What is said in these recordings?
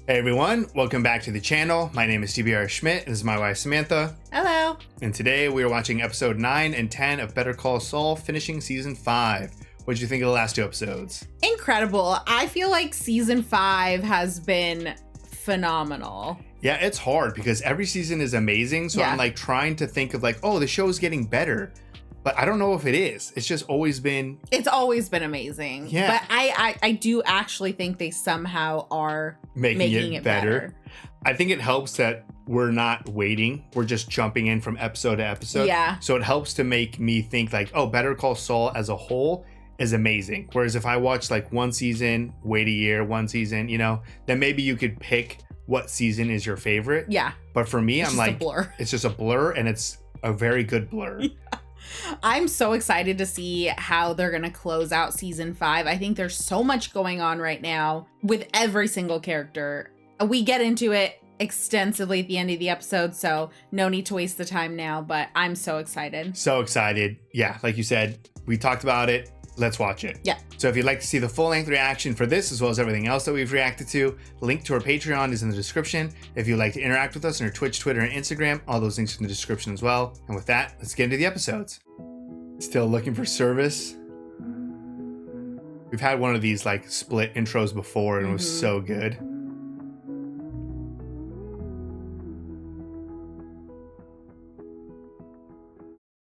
Hey everyone, welcome back to the channel. My name is TBR Schmitt, and this is my wife Samantha. Hello. And today we are watching episode 9 and 10 of Better Call Saul, finishing season 5. What did you think of the last two episodes? Incredible. I feel like season 5 has been phenomenal. Yeah, it's hard because every season is amazing. So I'm like trying to think of like, oh, the show's getting better. But I don't know if it is. It's just always been... It's always been amazing. Yeah. But I do actually think they somehow are making it better. I think it helps that we're not waiting. We're just jumping in from episode to episode. Yeah. So it helps to make me think like, oh, Better Call Saul as a whole is amazing. Whereas if I watch like one season, wait a year, one season, you know, then maybe you could pick what season is your favorite. Yeah. But for me, It's I'm just like, a blur. It's just a blur, and it's a very good blur. I'm so excited to see how they're going to close out season 5. I think there's so much going on right now with every single character. We get into it extensively at the end of the episode, so no need to waste the time now, but I'm so excited. So excited. Yeah, like you said, we talked about it. Let's watch it. Yeah. So if you'd like to see the full-length reaction for this, as well as everything else that we've reacted to, link to our Patreon is in the description. If you'd like to interact with us on our Twitch, Twitter, and Instagram, all those links are in the description as well. And with that, let's get into the episodes. Still looking for service. We've had one of these like split intros before, and it was so good.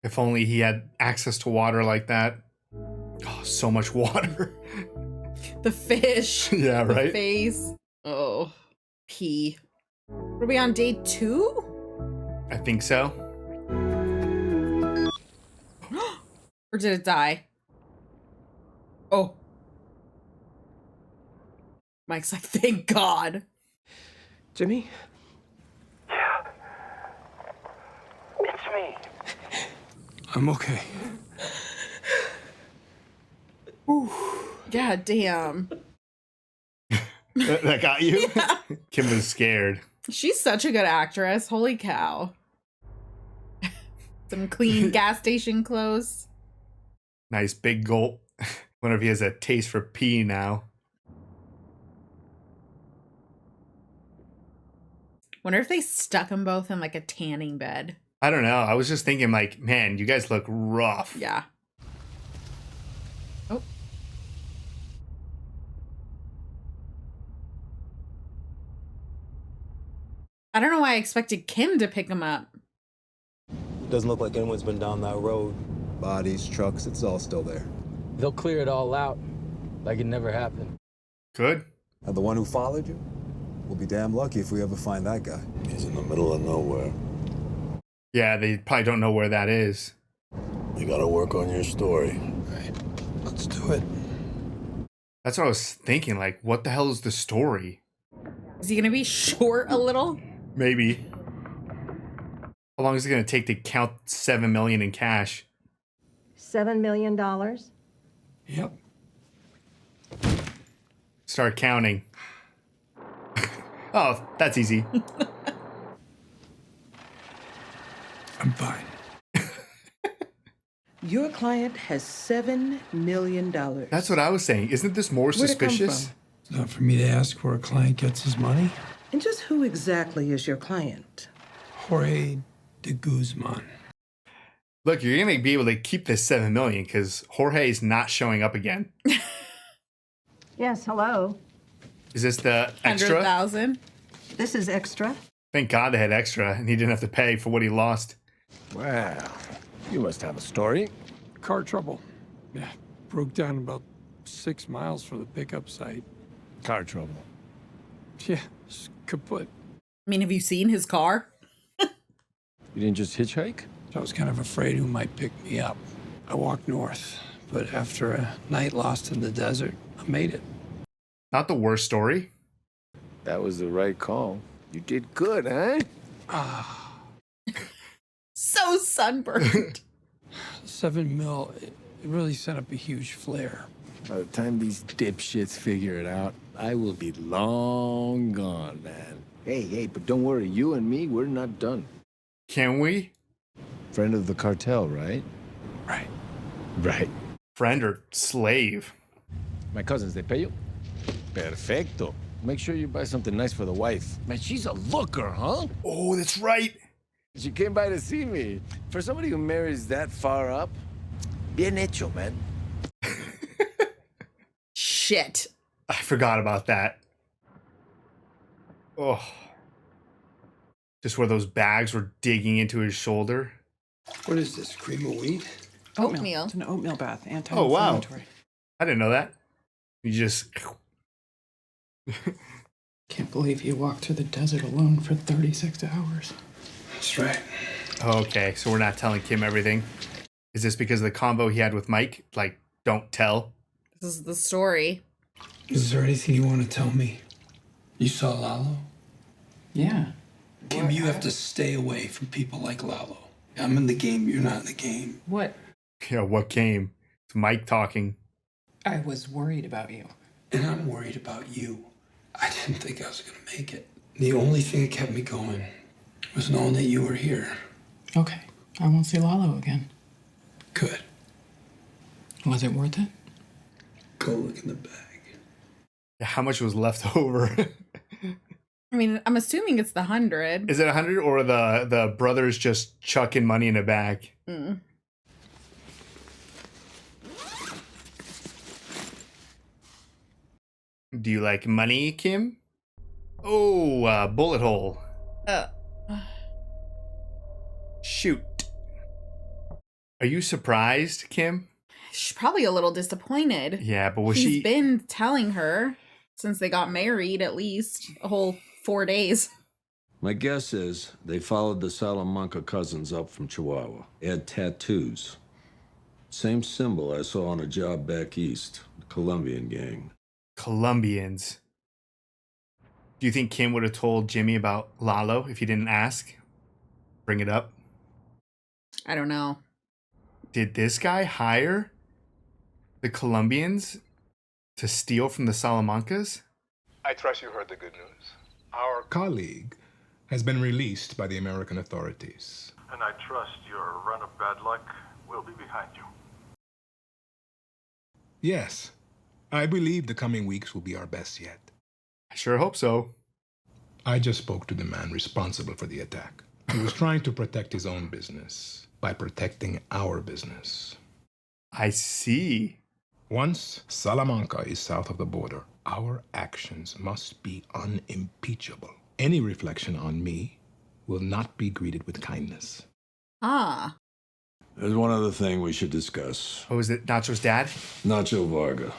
If only he had access to water like that. Oh, so much water. The fish. Yeah, right? The face. Oh, pee. Are we on day 2? I think so. Or did it die? Oh. Mike's like, thank God. Jimmy? Yeah. It's me. I'm okay. God damn. That got you? Yeah. Kim was scared. She's such a good actress. Holy cow. Some clean gas station clothes. Nice big gulp. Wonder if he has a taste for pee now. Wonder if they stuck them both in like a tanning bed. I don't know. I was just thinking like, man, you guys look rough. Yeah. Oh. I don't know why I expected Kim to pick him up. Doesn't look like anyone's been down that road. Bodies, trucks, it's all still there. They'll clear it all out like it never happened. Good. And the one who followed you? We'll be damn lucky if we ever find that guy. He's in the middle of nowhere. Yeah, they probably don't know where that is. You gotta work on your story. Right. Let's do it. That's what I was thinking. Like, what the hell is the story? Is he gonna be short a little? Maybe. How long is it going to take to count 7 million in cash? $7 million? Yep. Start counting. Oh, that's easy. I'm fine. Your client has $7 million. That's what I was saying. Isn't this more Where'd it come suspicious? from? It's not for me to ask where a client gets his money. And just who exactly is your client? Jorge de Guzman. Look, you're going to be able to keep this 7 million because Jorge's not showing up again. Yes, hello. Is this the extra? 100,000. This is extra. Thank God they had extra and he didn't have to pay for what he lost. Well, you must have a story. Car trouble. Yeah, broke down about 6 miles from the pickup site. Car trouble. Yeah, it's kaput. I mean, have you seen his car? You didn't just hitchhike? I was kind of afraid who might pick me up. I walked north, but after a night lost in the desert, I made it. Not the worst story. That was the right call. You did good, huh? So sunburned. 7 mil, it really set up a huge flare. By the time these dipshits figure it out, I will be long gone, man. Hey, but don't worry. You and me, we're not done. Can we? Friend of the cartel, right? Right. Right. Friend or slave? My cousins, they pay you? Perfecto. Make sure you buy something nice for the wife. Man, she's a looker, huh? Oh, that's right. She came by to see me. For somebody who marries that far up, bien hecho, man. Shit. I forgot about that. Oh. Just where those bags were digging into his shoulder. What is this, cream of wheat? Oatmeal. It's an oatmeal bath, Oh, wow. anti-inflammatory. I didn't know that. You just... Can't believe you walked through the desert alone for 36 hours. That's right. Okay, so we're not telling Kim everything. Is this because of the combo he had with Mike? Like, don't tell? This is the story. Is there anything you want to tell me? You saw Lalo? Yeah. Kim, you have to stay away from people like Lalo. I'm in the game, you're not in the game. What? Yeah, what came? It's Mike talking. I was worried about you. And I'm worried about you. I didn't think I was going to make it. The only thing that kept me going was knowing that you were here. Okay. I won't see Lalo again. Good. Was it worth it? Go look in the bag. Yeah, how much was left over? I mean, I'm assuming it's the 100. Is it 100 or the brothers just chucking money in a bag? Mm. Do you like money, Kim? Oh, bullet hole. Shoot. Are you surprised, Kim? She's probably a little disappointed. Yeah, but was He's been telling her since they got married, at least a whole 4 days. My guess is they followed the Salamanca cousins up from Chihuahua. They had tattoos. Same symbol I saw on a job back east, the Colombian gang. Colombians. Do you think Kim would have told Jimmy about Lalo if he didn't ask? Bring it up? I don't know. Did this guy hire the Colombians to steal from the Salamancas? I trust you heard the good news. Our colleague has been released by the American authorities. And I trust your run of bad luck will be behind you. Yes, I believe the coming weeks will be our best yet. I sure hope so. I just spoke to the man responsible for the attack. He was trying to protect his own business by protecting our business. I see. Once Salamanca is south of the border, our actions must be unimpeachable. Any reflection on me will not be greeted with kindness. Ah. There's one other thing we should discuss. Oh, is it Nacho's dad? Nacho Varga.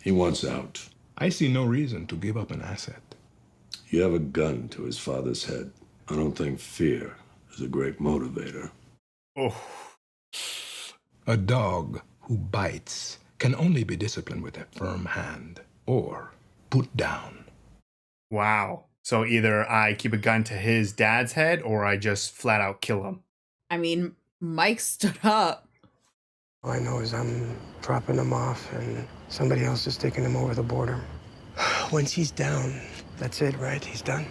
He wants out. I see no reason to give up an asset. You have a gun to his father's head. I don't think fear is a great motivator. Oh. A dog who bites can only be disciplined with a firm hand or put down. Wow. So either I keep a gun to his dad's head or I just flat out kill him. I mean, Mike stood up. All I know is I'm dropping him off and somebody else is taking him over the border. Once he's down, that's it, right? He's done.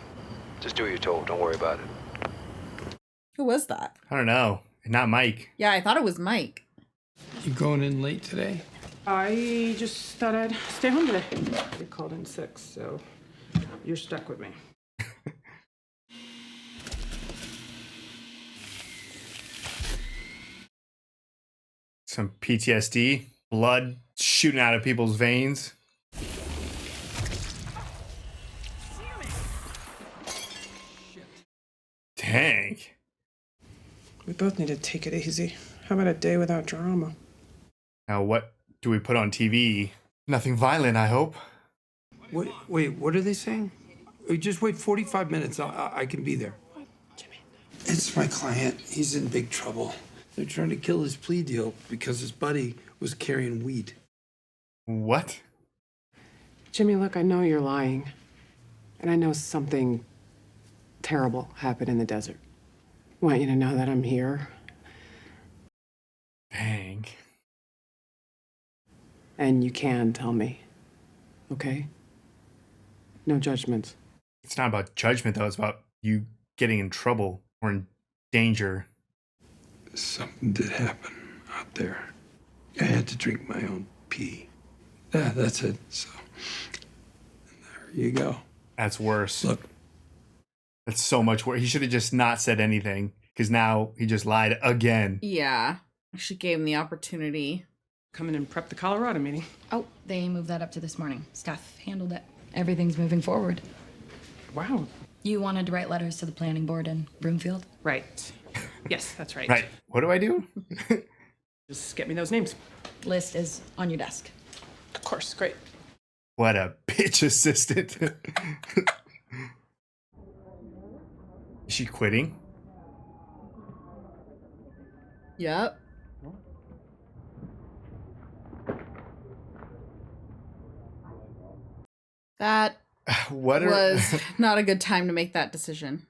Just do what you're told. Don't worry about it. Who was that? I don't know. Not Mike. Yeah, I thought it was Mike. You going in late today? I just thought I'd stay home today. You called in sick, so you're stuck with me. Some PTSD. Blood shooting out of people's veins. Dang. We both need to take it easy. How about a day without drama? Now, what do we put on TV? Nothing violent, I hope. Wait, what are they saying? Just wait 45 minutes. I can be there. Jimmy. It's my client. He's in big trouble. They're trying to kill his plea deal because his buddy was carrying weed. What? Jimmy, look, I know you're lying. And I know something terrible happened in the desert. I want you to know that I'm here. Dang. And you can tell me, okay? No judgments. It's not about judgment, though. It's about you getting in trouble or in danger. Something did happen out there. I had to drink my own pee. Yeah, that's it. So, Here you go. That's worse. Look. That's so much worse. He should have just not said anything, because now he just lied again. Yeah. She gave him the opportunity. Come in and prep the Colorado meeting. Oh, they moved that up to this morning. Staff handled it. Everything's moving forward. Wow. You wanted to write letters to the planning board in Broomfield? Right. Yes, that's right. Right. What do I do? Just get me those names. List is on your desk. Of course, great. What a bitch assistant. Is she quitting? Yep. That was not a good time to make that decision.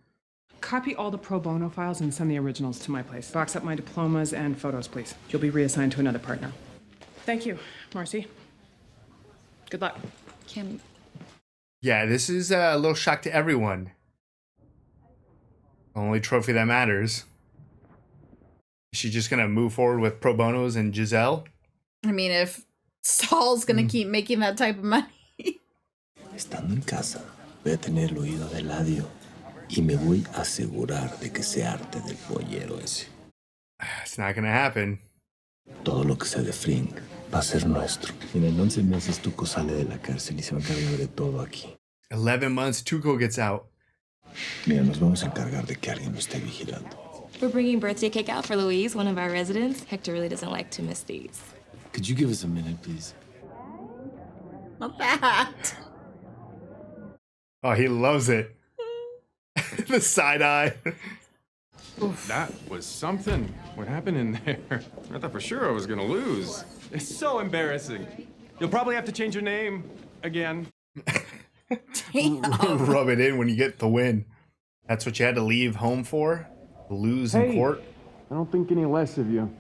Copy all the pro bono files and send the originals to my place. Box up my diplomas and photos, please. You'll be reassigned to another partner. Thank you, Marcy. Good luck. Kim. Yeah, this is a little shock to everyone. Only trophy that matters. Is she just gonna move forward with pro bonos and Giselle? I mean, if Saul's gonna keep making that type of money. Estando en casa, voy a tener el oído de Eladio y me voy a asegurar de que se harte del pollero ese. It's not gonna happen. Todo lo que sea de Frink va a ser nuestro. Mira, en 11 meses Tuco sale de la cárcel y se va a encargar de todo aquí. 11 months, Tuco gets out. Mira, nos vamos a encargar de que alguien lo esté vigilando. We're bringing birthday cake out for Louise, one of our residents. Hector really doesn't like to miss these. Could you give us a minute, please? Not that. Oh, he loves it. The side eye. That was something. What happened in there? I thought for sure I was gonna lose. It's so embarrassing. You'll probably have to change your name again. Rub it in when you get the win. That's what you had to leave home for? Lose in court? I don't think any less of you.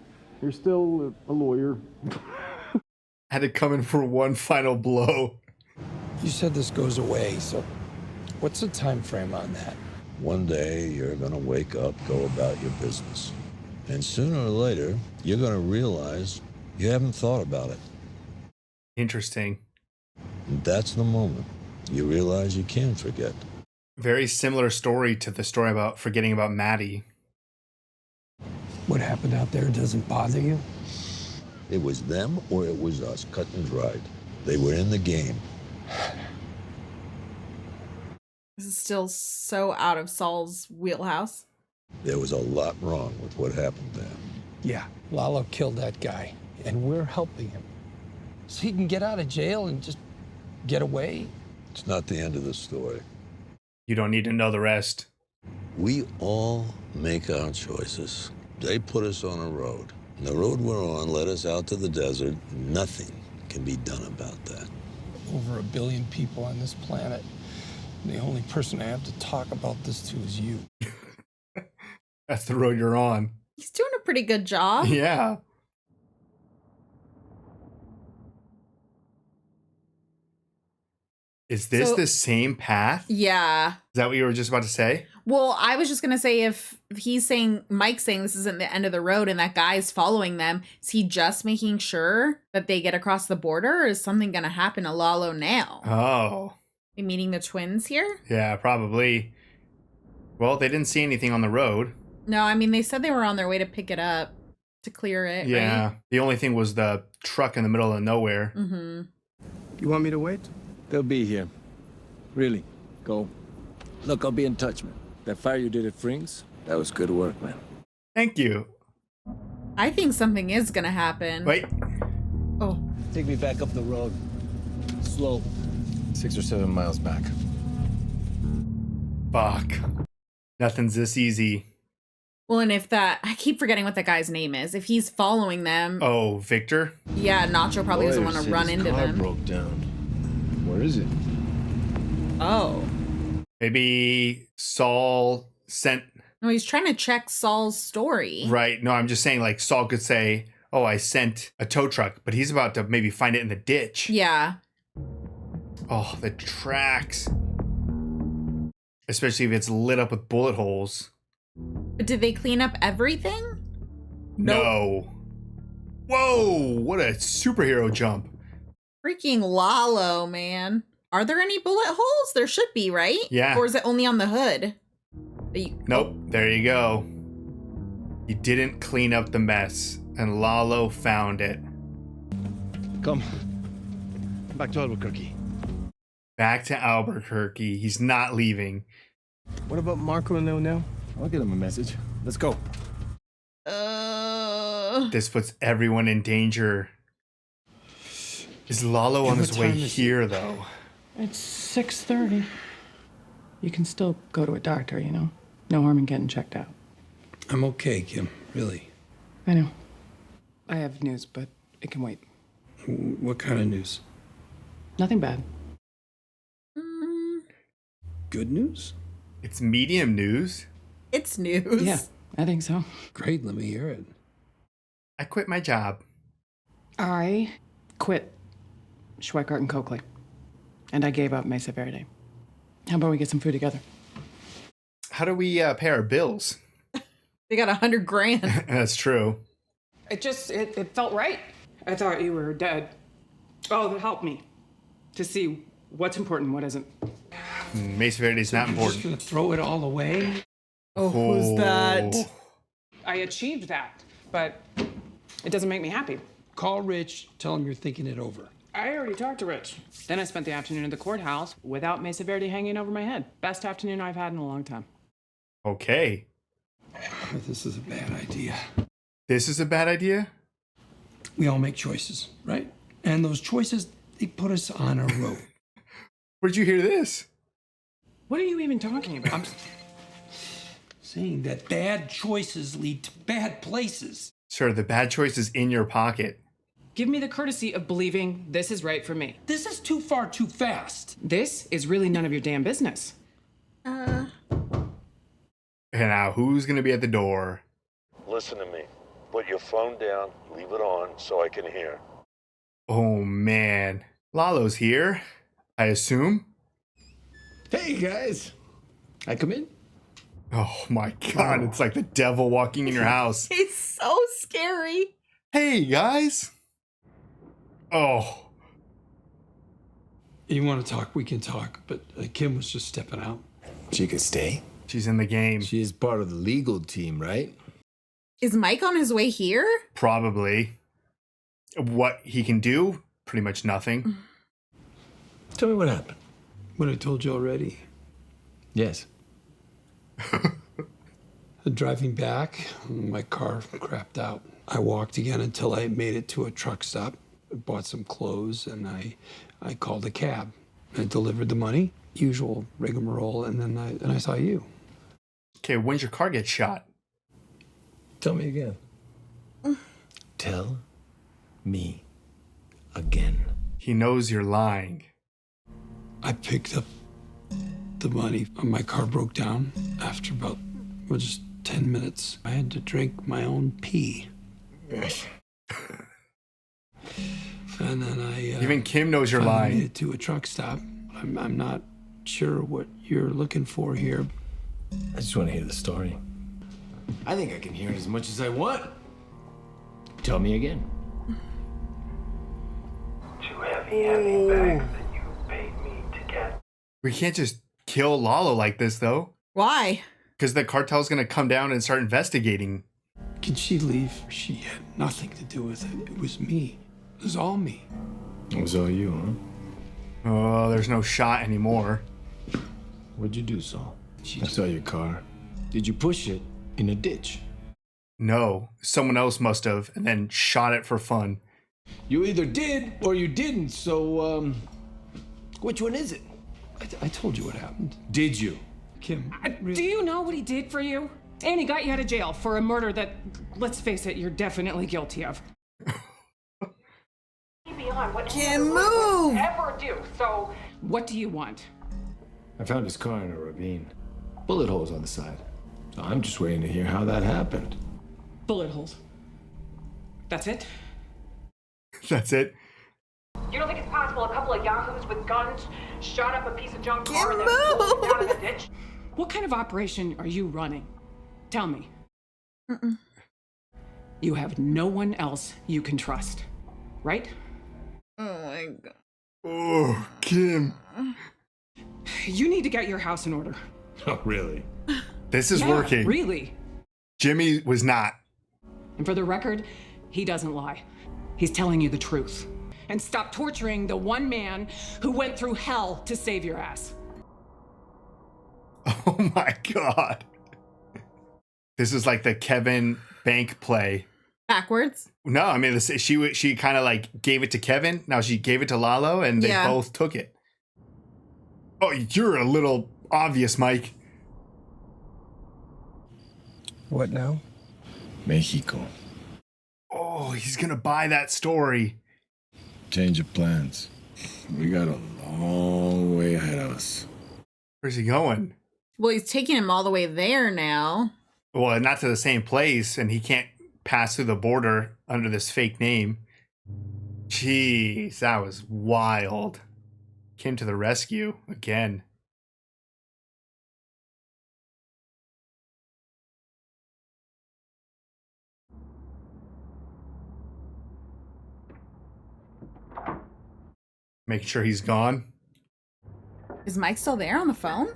You're still a lawyer. Had to come in for one final blow. You said this goes away, so what's the time frame on that? One day, you're gonna wake up, go about your business. And sooner or later, you're gonna realize you haven't thought about it. Interesting. And that's the moment you realize you can forget. Very similar story to the story about forgetting about Maddie. What happened out there doesn't bother you? It was them or it was us, cut and dried. They were in the game. This is still so out of Saul's wheelhouse. There was a lot wrong with what happened there. Yeah, Lalo killed that guy, and we're helping him. So he can get out of jail and just get away. It's not the end of the story. You don't need to know the rest. We all make our choices. They put us on a road. And the road we're on led us out to the desert. Nothing can be done about that. Over 1 billion people on this planet. And the only person I have to talk about this to is you. That's the road you're on. He's doing a pretty good job. Yeah. Is this the same path? Yeah. Is that what you were just about to say? Well, I was just going to say if he's saying, Mike's saying this isn't the end of the road and that guy's following them, is he just making sure that they get across the border, or is something going to happen to Lalo now? Oh. Are you meeting the twins here? Yeah, probably. Well, they didn't see anything on the road. No, I mean, they said they were on their way to pick it up, to clear it, Yeah. right? The only thing was the truck in the middle of nowhere. Mm-hmm. You want me to wait? They'll be here. Really. Go. Look, I'll be in touch, man. That fire you did at Frings, that was good work, man. Thank you. I think something is going to happen. Wait. Oh. Take me back up the road. Slow. 6 or 7 miles back. Fuck. Nothing's this easy. Well, and if that, I keep forgetting what that guy's name is. If he's following them. Oh, Victor? Yeah, Nacho probably doesn't want to run into them. Broke down. Where is it? Oh. Maybe Saul sent... No, he's trying to check Saul's story. Right. No, I'm just saying, like, Saul could say, oh, I sent a tow truck, but he's about to maybe find it in the ditch. Yeah. Oh, the tracks. Especially if it's lit up with bullet holes. But did they clean up everything? No. Whoa, what a superhero jump. Freaking Lalo, man. Are there any bullet holes? There should be, right? Yeah. Or is it only on the hood? Nope. There you go. You didn't clean up the mess, and Lalo found it. Come. Back to Albuquerque. Back to Albuquerque. He's not leaving. What about Marco and Leonel? I'll get him a message. Let's go. This puts everyone in danger. Is Lalo on his way here, though? It's 6:30. You can still go to a doctor, you know. No harm in getting checked out. I'm okay, Kim. Really. I know. I have news, but it can wait. What kind of news? Nothing bad. Good news? It's medium news. It's news. Yeah, I think so. Great, let me hear it. I quit my job. I quit Schweikart and Coakley. And I gave up Mesa Verde. How about we get some food together? How do we pay our bills? They got $100 grand. That's true. It felt right. I thought you were dead. Oh, that helped me to see what's important and what isn't. Mesa Verde's not You're important. just gonna throw it all away? Oh, who's that? I achieved that, but it doesn't make me happy. Call Rich, tell him you're thinking it over. I already talked to Rich. Then I spent the afternoon at the courthouse without Mesa Verde hanging over my head. Best afternoon I've had in a long time. Okay. This is a bad idea. This is a bad idea? We all make choices, right? And those choices, they put us on a road. Where'd you hear this? What are you even talking about? I'm saying that bad choices lead to bad places. Sir, the bad choice is in your pocket. Give me the courtesy of believing this is right for me. This is too far too fast. This is really none of your damn business. And now, who's going to be at the door? Listen to me. Put your phone down, leave it on so I can hear. Oh, man. Lalo's here, I assume. Hey, guys. I come in? Oh, my God. It's like the devil walking in your house. It's so scary. Hey, guys. Oh. You want to talk, we can talk, but Kim was just stepping out. She could stay. She's in the game. She is part of the legal team, right? Is Mike on his way here? Probably. What he can do? Pretty much nothing. Tell me what happened. What I told you already. Yes. Driving back, my car crapped out. I walked again until I made it to a truck stop, bought some clothes, and I called a cab. I delivered the money, usual rigmarole, and then I saw you. Okay, when's your car get shot? Tell me again. Tell me again. He knows you're lying. I picked up the money. My car broke down after about, just 10 minutes. I had to drink my own pee. And then even Kim knows you're finally lying. made it to a truck stop. I'm not sure what you're looking for here. I just want to hear the story. I think I can hear it as much as I want. Tell me again. 2 heavy bags that you paid me to get. We can't just kill Lalo like this, though. Why? Because the cartel's going to come down and start investigating. Can she leave? She had nothing to do with it. It was me. It was all me. It was all you, huh? Oh, there's no shot anymore. What'd you do, Saul? I saw your car. Did you push it in a ditch? No, someone else must have, and then shot it for fun. You either did or you didn't, so, which one is it? I told you what happened. Did you? Kim, Do you know what he did for you? And he got you out of jail for a murder that, let's face it, you're definitely guilty of. Kim, move! Ever do, so what do you want? I found his car in a ravine. Bullet holes on the side. So I'm just waiting to hear how that happened. Bullet holes. That's it? That's it? You don't think it's possible a couple of yahoos with guns shot up a piece of junk car and then move! pulled it down in the ditch? What kind of operation are you running? Tell me. You have no one else you can trust, right? Oh my God. Oh, Kim. You need to get your house in order. Oh, really? This is working. Really? Jimmy was not. And for the record, he doesn't lie. He's telling you the truth. And stop torturing the one man who went through hell to save your ass. Oh my God. This is like the Kevin Bank play. Backwards? No, I mean, she kind of like gave it to Kevin. Now she gave it to Lalo, and they both took it. Oh, you're a little obvious, Mike. What now? Mexico. Oh, he's gonna buy that story. Change of plans. We got a long way ahead of us. Where's he going? Well, he's taking him all the way there now. Well, not to the same place, and he can't pass through the border under this fake name. Jeez, that was wild. Kim to the rescue again. Making sure he's gone. Is Mike still there on the phone?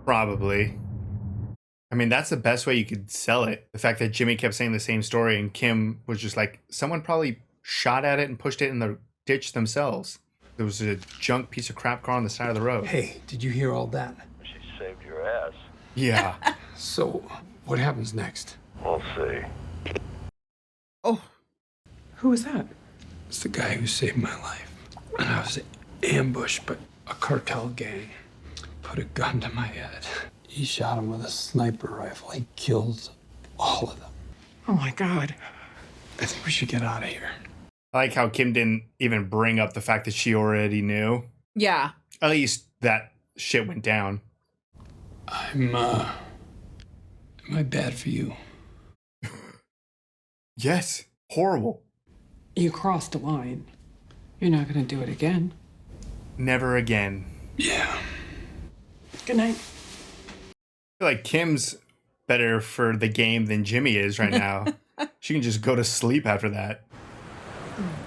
Probably. I mean, that's the best way you could sell it. The fact that Jimmy kept saying the same story and Kim was just like, someone probably shot at it and pushed it in the ditch themselves. There was a junk piece of crap car on the side of the road. Hey, did you hear all that? She saved your ass. Yeah. So, what happens next? We'll see. Oh. Who was that? It's the guy who saved my life. And I was ambushed by a cartel gang. Put a gun to my head. He shot him with a sniper rifle. He killed all of them. Oh my God. I think we should get out of here. I like how Kim didn't even bring up the fact that she already knew. Yeah. At least that shit went down. Am I bad for you? Yes. Horrible. You crossed a line. You're not going to do it again. Never again. Yeah. Good night. I feel like Kim's better for the game than Jimmy is right now. She can just go to sleep after that.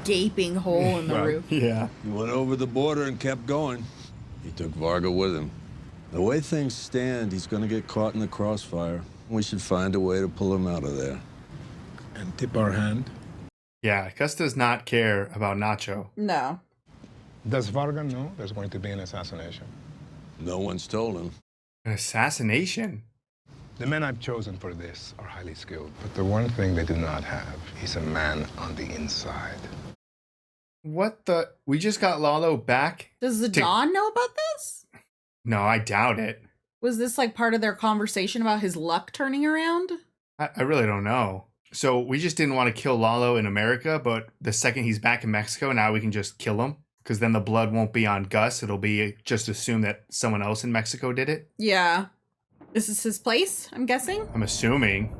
Gaping hole in the roof. Yeah. He went over the border and kept going. He took Varga with him. The way things stand, he's going to get caught in the crossfire. We should find a way to pull him out of there. And tip our hand. Yeah, Gus does not care about Nacho. No. Does Varga know there's going to be an assassination? No one's told him. An assassination? The men I've chosen for this are highly skilled, but the one thing they do not have is a man on the inside. What the? We just got Lalo back? Does the Don know about this? No, I doubt it. Was this like part of their conversation about his luck turning around? I really don't know. So we just didn't want to kill Lalo in America, but the second he's back in Mexico, now we can just kill him. Because then the blood won't be on Gus. It'll be just assume that someone else in Mexico did it. Yeah. This is his place, I'm guessing? I'm assuming.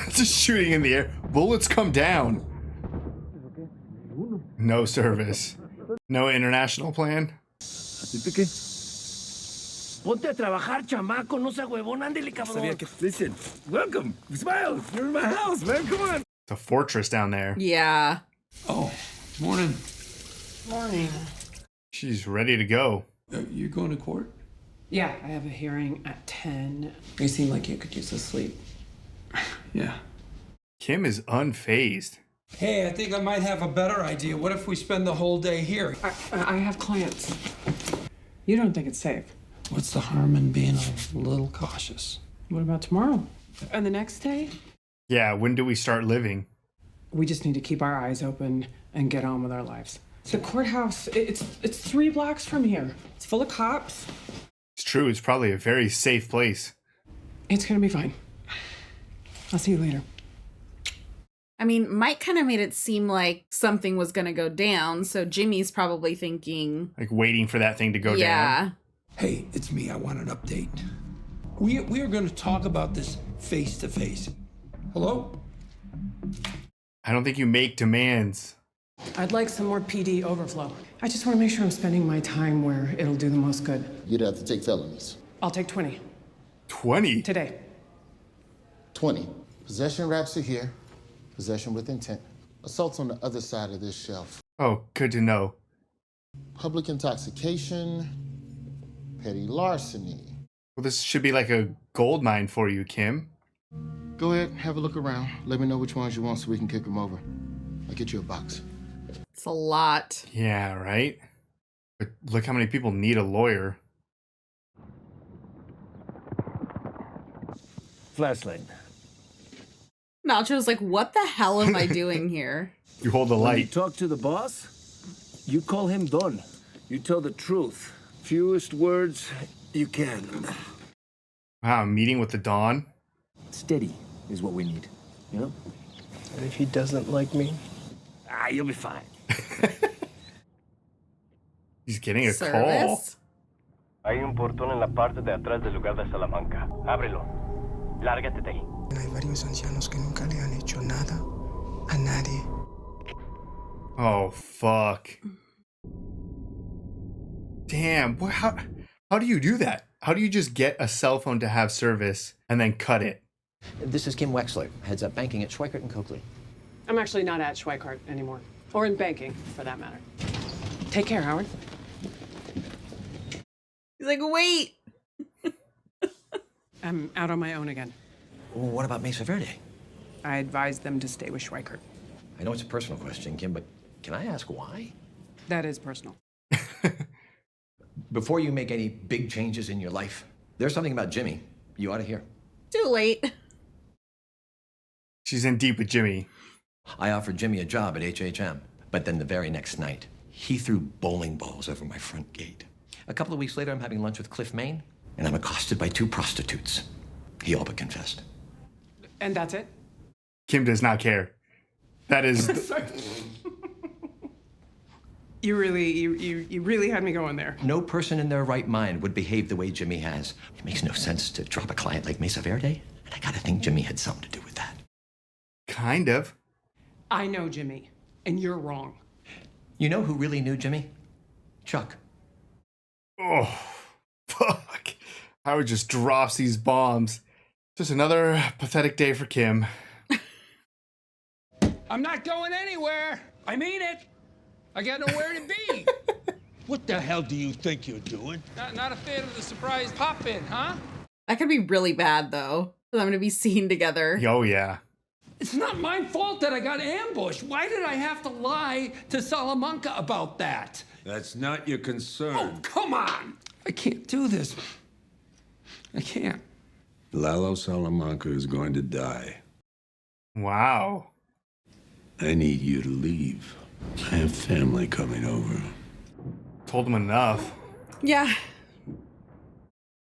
Just shooting in the air. Bullets come down. No service. No international plan. Ponte a trabajar, chamaco. No sea huevón. Ándele, cabrón. Listen, welcome. Smile. You're in my house, man. Come on. It's a fortress down there. Yeah. Oh, morning. Morning. She's ready to go. You're going to court? Yeah, I have a hearing at 10. You seem like you could use a sleep. Yeah. Kim is unfazed. Hey, I think I might have a better idea. What if we spend the whole day here? I have clients. You don't think it's safe? What's the harm in being a little cautious? What about tomorrow? And the next day? Yeah, when do we start living? We just need to keep our eyes open and get on with our lives. The courthouse, it's 3 blocks from here. It's full of cops. It's true, it's probably a very safe place. It's gonna be fine. I'll see you later. I mean, Mike kind of made it seem like something was going to go down, so Jimmy's probably thinking... Like waiting for that thing to go down. Hey, it's me. I want an update. We are going to talk about this face to face. Hello? I don't think you make demands. I'd like some more PD overflow. I just want to make sure I'm spending my time where it'll do the most good. You'd have to take felonies. I'll take 20. 20? Today. 20. Possession wraps are here. Possession with intent. Assault's on the other side of this shelf. Oh, good to know. Public intoxication, petty larceny. Well, this should be like a gold mine for you, Kim. Go ahead, have a look around. Let me know which ones you want so we can kick them over. I'll get you a box. It's a lot. Yeah, right? But look how many people need a lawyer. Flashlight. Nacho's like, what the hell am I doing here? You hold the When you light. talk to the boss, you call him Don. You tell the truth. Fewest words you can. Wow, meeting with the Dawn. Steady is what we need, you know? And if he doesn't like me? Ah, you'll be fine. He's getting a call. Service? Hay un portón en la parte de atrás del lugar de Salamanca. Ábrelo. Lárgate de ahí. Hay varios ancianos que nunca le han hecho nada a nadie. Oh, fuck. Damn. Boy, how do you do that? How do you just get a cell phone to have service and then cut it? This is Kim Wexler, heads up banking at Schweikart and Coakley. I'm actually not at Schweikart anymore. Or in banking, for that matter. Take care, Howard. He's like, wait. I'm out on my own again. Well, what about Mesa Verde? I advised them to stay with Schweikart. I know it's a personal question, Kim, but can I ask why? That is personal. Before you make any big changes in your life, there's something about Jimmy you ought to hear. Too late. She's in deep with Jimmy. I offered Jimmy a job at HHM, but then the very next night, he threw bowling balls over my front gate. A couple of weeks later, I'm having lunch with Cliff Main, and I'm accosted by 2 prostitutes. He all but confessed. And that's it? Kim does not care. That is... You really had me going there. No person in their right mind would behave the way Jimmy has. It makes no sense to drop a client like Mesa Verde, and I gotta think Jimmy had something to do with that. Kind of. I know Jimmy, and you're wrong. You know who really knew Jimmy? Chuck. Oh, fuck. Howard just drops these bombs. Just another pathetic day for Kim. I'm not going anywhere. I mean it. I got nowhere to be. What the hell do you think you're doing? Not a fan of the surprise pop-in, huh? That could be really bad, though. For them to be seen together. Oh, yeah. It's not my fault that I got ambushed. Why did I have to lie to Salamanca about that? That's not your concern. Oh, come on. I can't do this. I can't. Lalo Salamanca is going to die. Wow. I need you to leave. I have family coming over. Told him enough. Yeah.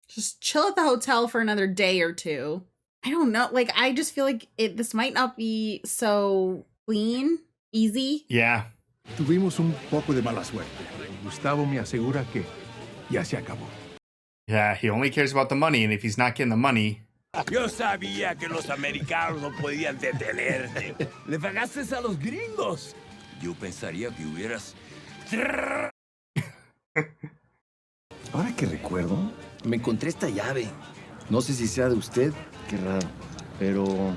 Just chill at the hotel for another day or two. I don't know. Like, I just feel like this might not be so clean, easy. Yeah. Tuvimos un poco de mala suerte. Gustavo me asegura que ya se acabó. Yeah, he only cares about the money, and if he's not getting the money... Yo sabía que los americanos no podían detenerte. Le pagaste a los gringos. Yo pensaría que hubieras... Ahora que recuerdo, me encontré esta llave. No sé si sea de usted. Qué raro. Pero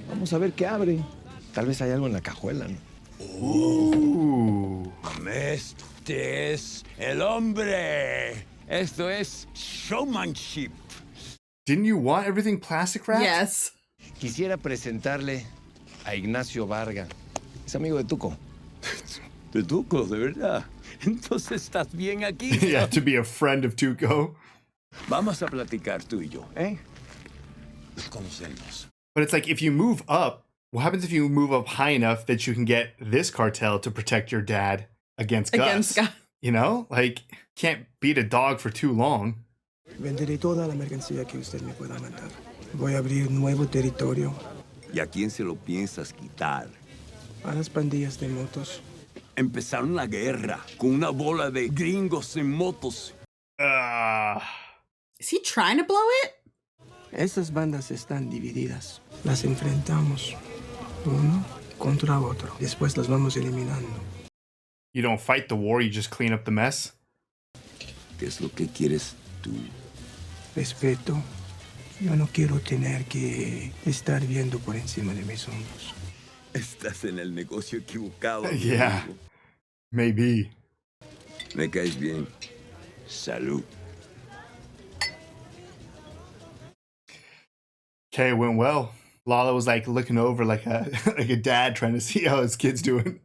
vamos a ver qué abre. Tal vez hay algo en la cajuela, ¿no? Este es el hombre. Esto es showmanship. Didn't you want everything plastic wrapped? Yes. Quisiera presentarle a Ignacio Varga. Es amigo de Tuco. ¿De Tuco, de verdad? Entonces estás bien aquí. Yeah, to be a friend of Tuco. Vamos a platicar tú y yo, ¿eh? Nos conocemos. But it's like, if you move up, what happens if you move up high enough that you can get this cartel to protect your dad against Gus? You know? Like, can't beat a dog for too long. Venderé toda la mercancía que usted me pueda mandar. Voy a abrir un nuevo territorio. ¿Y a quién se lo piensas quitar? A las pandillas de motos. Empezaron la guerra con una bola de gringos en motos. Is he trying to blow it? Esas bandas están divididas. Las enfrentamos uno contra otro. Después las vamos eliminando. You don't fight the war, you just clean up the mess? ¿Qué es lo que quieres tú? Respeto. Yo no quiero tener que estar viendo por encima de mis hombros. Estás en el negocio equivocado. Yeah, amigo. maybe. Me caes bien. Salud. Okay, it went well. Lalo was like looking over like a like a dad trying to see how his kid's doing.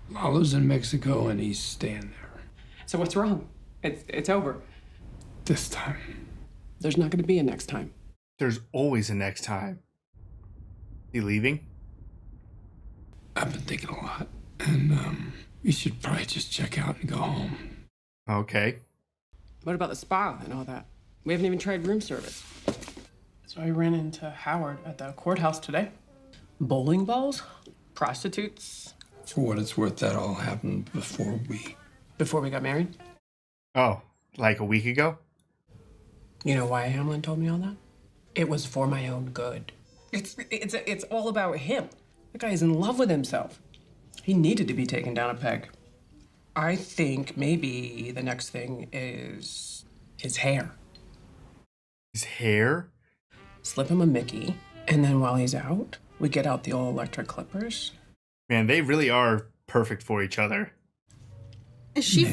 Lalo's in Mexico and he's staying there. So what's wrong? It's over. This time. There's not going to be a next time. There's always a next time. You leaving? I've been thinking a lot. And we should probably just check out and go home. Okay. What about the spa and all that? We haven't even tried room service. So I ran into Howard at the courthouse today. Bowling balls? Prostitutes? For what it's worth, that all happened before we got married? Oh, like a week ago? You know why Hamlin told me all that? It was for my own good. It's all about him. The guy is in love with himself. He needed to be taken down a peg. I think maybe the next thing is his hair. His hair? Slip him a Mickey, and then while he's out, we get out the old electric clippers. Man, they really are perfect for each other. Is she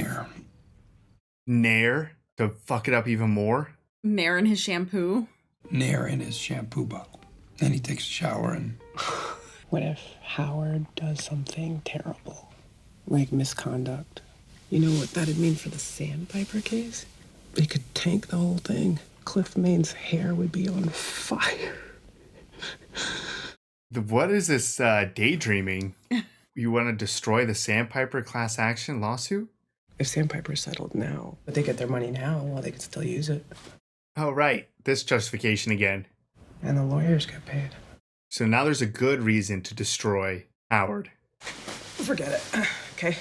Nair to fuck it up even more? Nair in his shampoo? Nair in his shampoo bottle. Then he takes a shower and... What if Howard does something terrible? Like misconduct? You know what that'd mean for the Sandpiper case? They could tank the whole thing. Cliff Main's hair would be on fire. What is this daydreaming? You want to destroy the Sandpiper class action lawsuit? If Sandpiper settled now, but they get their money now, well, they could still use it. Oh, right. This justification again. And the lawyers get paid. So now there's a good reason to destroy Howard. Forget it. Okay.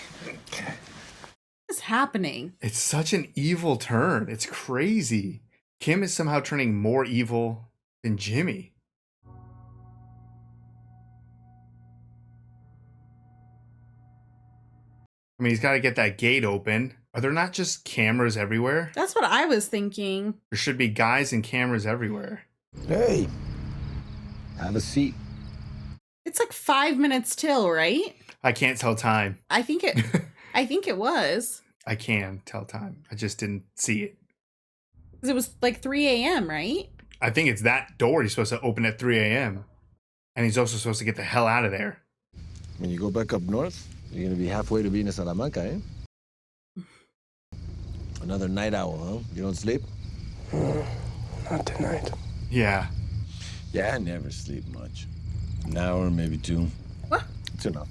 What is happening? It's such an evil turn. It's crazy. Kim is somehow turning more evil than Jimmy. I mean, he's got to get that gate open. Are there not just cameras everywhere? That's what I was thinking. There should be guys and cameras everywhere. Hey, have a seat. It's like 5 minutes till, right? I can't tell time. I think it was. I can tell time. I just didn't see it. 'Cause it was like 3 a.m., right? I think it's that door he's supposed to open at 3 a.m. And he's also supposed to get the hell out of there. When you go back up north, you're gonna be halfway to being in Salamanca, eh? Another night owl, huh? You don't sleep? Not tonight. Yeah. Yeah, I never sleep much. An hour, maybe two. What? It's enough.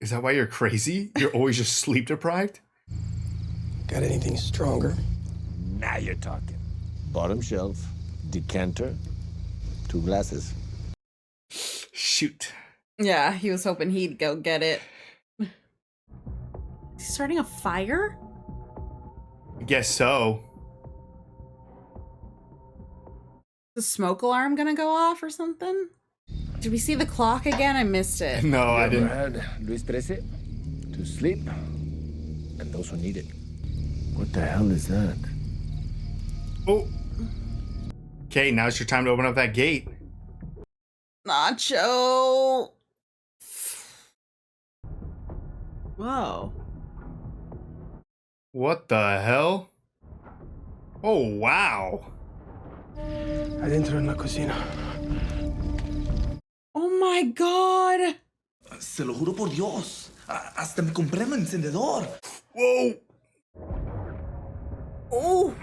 Is that why you're crazy? You're always just sleep deprived? Got anything stronger? Now you're talking. Bottom shelf, decanter, 2 glasses. Shoot. Yeah, he was hoping he'd go get it. Is he starting a fire? I guess so. The smoke alarm gonna go off or something? Did we see the clock again? I missed it. No, I didn't. Had Luis XIII to sleep, and those who need it. What the hell is that? Oh. Okay, now's your time to open up that gate. Nacho. Whoa. What the hell? Oh, wow. Adentro en la cocina. Oh my god. Se lo juro por Dios. Hasta me compré un encendedor. Whoa. Oh.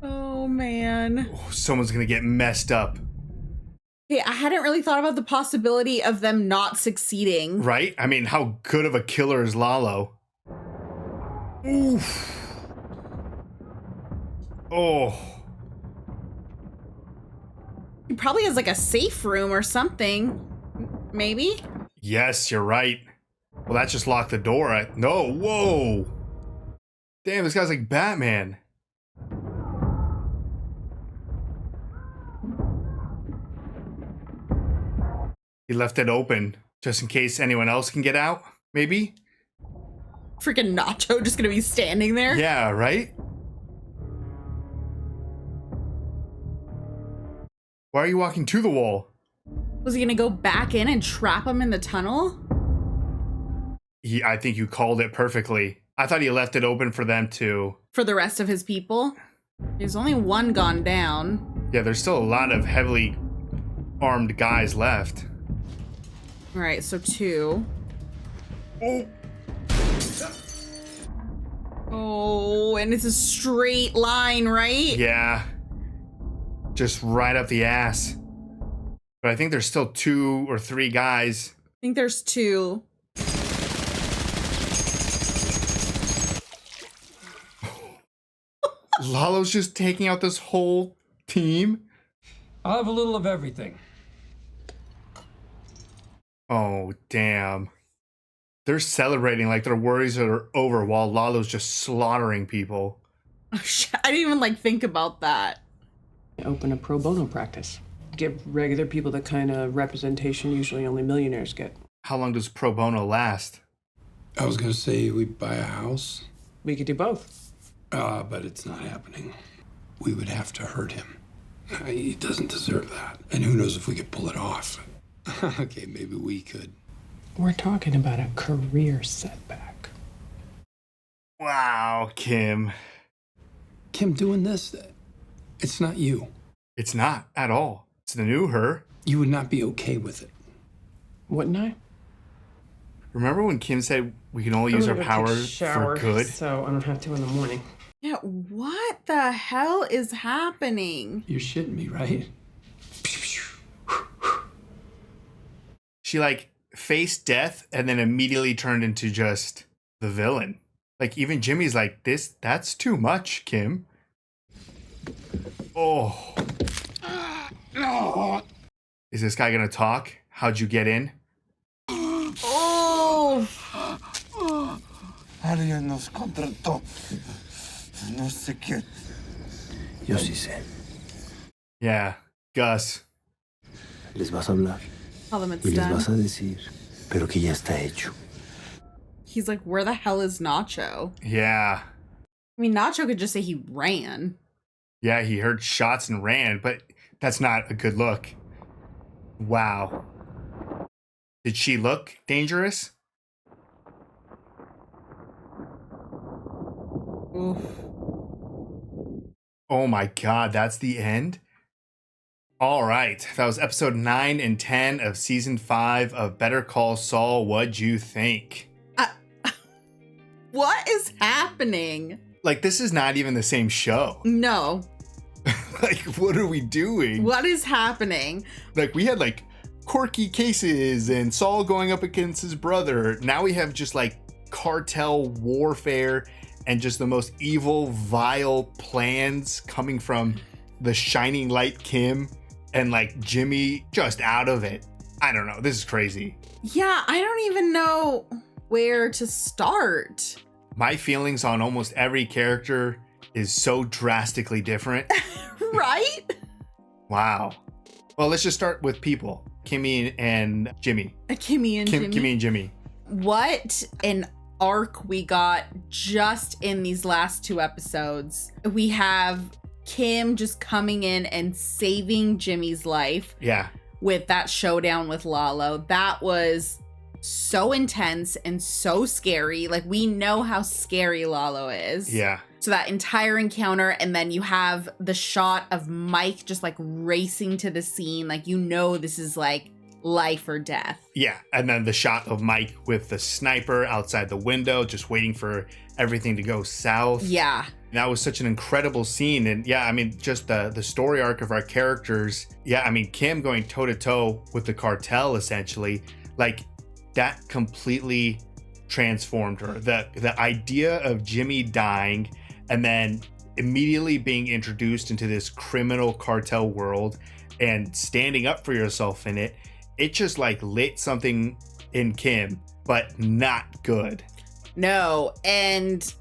Oh man. Oh, someone's gonna get messed up. Hey, I hadn't really thought about the possibility of them not succeeding. Right? I mean, how good of a killer is Lalo? Oof. Oh. He probably has like a safe room or something. Maybe? Yes, you're right. Well, that just locked the door. No, whoa. Damn, this guy's like Batman. He left it open just in case anyone else can get out, maybe? Freaking Nacho just gonna be standing there? Yeah, right? Why are you walking to the wall? Was he gonna go back in and trap him in the tunnel? I think you called it perfectly. I thought he left it open for them to... For the rest of his people? There's only one gone down. Yeah, there's still a lot of heavily armed guys left. All right, so 2. Oh, and it's a straight line, right? Yeah. Just right up the ass. But I think there's still 2 or 3 guys. I think there's 2. Lalo's just taking out this whole team. I'll have a little of everything. Oh, damn. They're celebrating like their worries are over while Lalo's just slaughtering people. I didn't even think about that. Open a pro bono practice. Give regular people the kind of representation usually only millionaires get. How long does pro bono last? I was gonna say we buy a house. We could do both. But it's not happening. We would have to hurt him. He doesn't deserve that. And who knows if we could pull it off. Okay, maybe we could. We're talking about a career setback. Wow, Kim. Kim, doing this, it's not you. It's not at all. It's the new her. You would not be okay with it. Wouldn't I? Remember when Kim said we can only use our powers for good? So I don't have to in the morning. Yeah, what the hell is happening? You're shitting me, right? She faced death and then immediately turned into just the villain. Even Jimmy's like, that's too much, Kim. Oh. Is this guy gonna talk? How'd you get in? Oh. Alguien nos contrató. No sé quién. Yo sí sé. Yeah, Gus. Les vas a hablar. Tell them it's y les done. vas a decir, pero que ya está hecho. He's like, where the hell is Nacho? Yeah. I mean, Nacho could just say he ran. Yeah, he heard shots and ran, but that's not a good look. Wow. Did she look dangerous? Oof. Oh my God, that's the end? All right, that was episode 9 and 10 of season 5 of Better Call Saul. What'd you think? What is happening? This is not even the same show. No. What are we doing? What is happening? We had quirky cases and Saul going up against his brother. Now we have just cartel warfare and just the most evil, vile plans coming from the shining light Kim and Jimmy just out of it. I don't know. This is crazy. Yeah, I don't even know where to start. My feelings on almost every character is so drastically different. Right? Wow. Well, let's just start with people. Kimmy and Jimmy. Kimmy and Jimmy. What an arc we got just in these last 2 episodes. We have Kim just coming in and saving Jimmy's life. Yeah. With that showdown with Lalo. That was so intense and so scary. We know how scary Lalo is. Yeah. So that entire encounter, and then you have the shot of Mike just racing to the scene. This is life or death. Yeah. And then the shot of Mike with the sniper outside the window, just waiting for everything to go south. Yeah. That was such an incredible scene. And yeah, just the story arc of our characters. Yeah, Kim going toe to toe with the cartel, essentially. That completely transformed her. The idea of Jimmy dying and then immediately being introduced into this criminal cartel world and standing up for yourself in it, it just lit something in Kim, but not good. No, and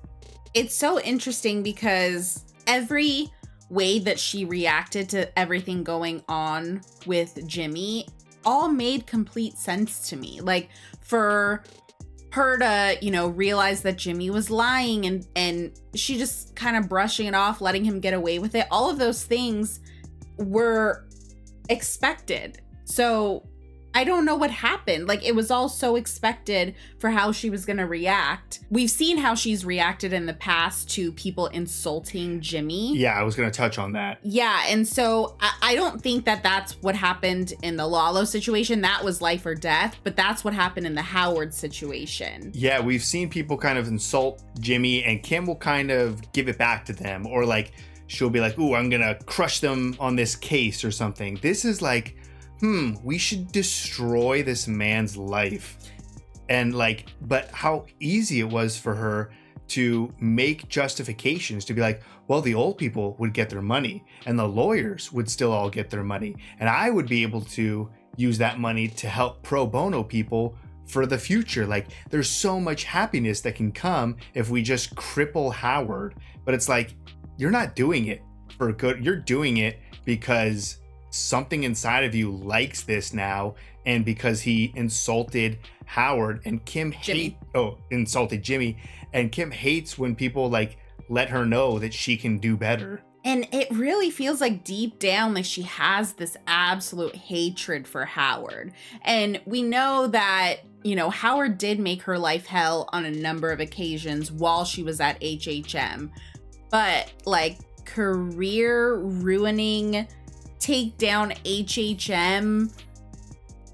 it's so interesting because every way that she reacted to everything going on with Jimmy all made complete sense to me. For her to, realize that Jimmy was lying and she just kind of brushing it off, letting him get away with it. All of those things were expected. So I don't know what happened. Like, it was all so expected for how she was going to react. We've seen how she's reacted in the past to people insulting Jimmy. Yeah, I was going to touch on that. Yeah, and so I don't think that that's what happened in the Lalo situation. That was life or death, but that's what happened in the Howard situation. Yeah, we've seen people kind of insult Jimmy, and Kim will kind of give it back to them, or like she'll be like, ooh, I'm going to crush them on this case or something. This is like, we should destroy this man's life. And like, but how easy it was for her to make justifications to be like, well, the old people would get their money and the lawyers would still all get their money. And I would be able to use that money to help pro bono people for the future. Like, there's so much happiness that can come if we just cripple Howard. But it's like, you're not doing it for good. You're doing it because something inside of you likes this now, and because he insulted Howard, and Kim insulted Jimmy, and Kim hates when people like let her know that she can do better. And it really feels like deep down, like she has this absolute hatred for Howard. And we know that, you know, Howard did make her life hell on a number of occasions while she was at HHM, but like career ruining, take down HHM.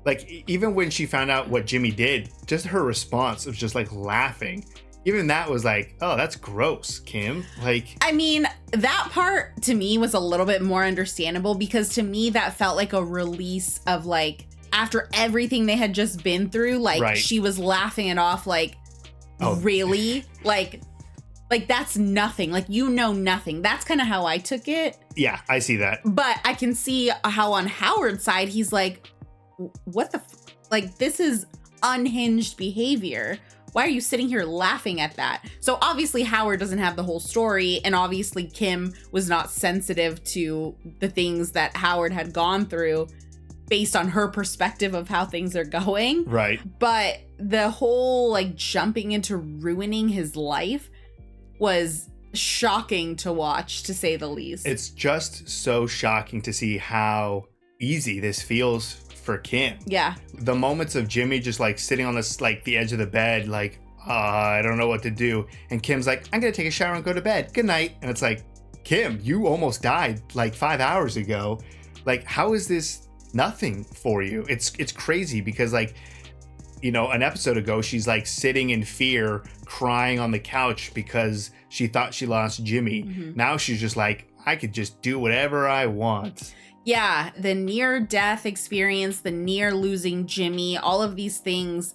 Like, even when she found out what Jimmy did, just her response of just like laughing, even that was like, oh, that's gross, Kim. Like, I mean, that part to me was a little bit more understandable, because to me that felt like a release of like, after everything they had just been through, like right. She was laughing it off like, really? Like that's nothing. Like, you know, nothing. That's kind of how I took it. Yeah, I see that. But I can see how on Howard's side, he's like, what the, like, this is unhinged behavior. Why are you sitting here laughing at that? So obviously Howard doesn't have the whole story, and obviously Kim was not sensitive to the things that Howard had gone through based on her perspective of how things are going. Right. But the whole like jumping into ruining his life was shocking to watch, to say the least. It's just so shocking to see how easy this feels for Kim. Yeah. The moments of Jimmy just like sitting on this, like the edge of the bed, like, I don't know what to do. And Kim's like, I'm going to take a shower and go to bed. Good night. And it's like, Kim, you almost died like 5 hours ago. Like, how is this nothing for you? It's crazy, because like, you know, an episode ago, she's like sitting in fear, crying on the couch because she thought she lost Jimmy. Mm-hmm. Now she's just like, I could just do whatever I want. Yeah, the near-death experience, the near losing Jimmy, all of these things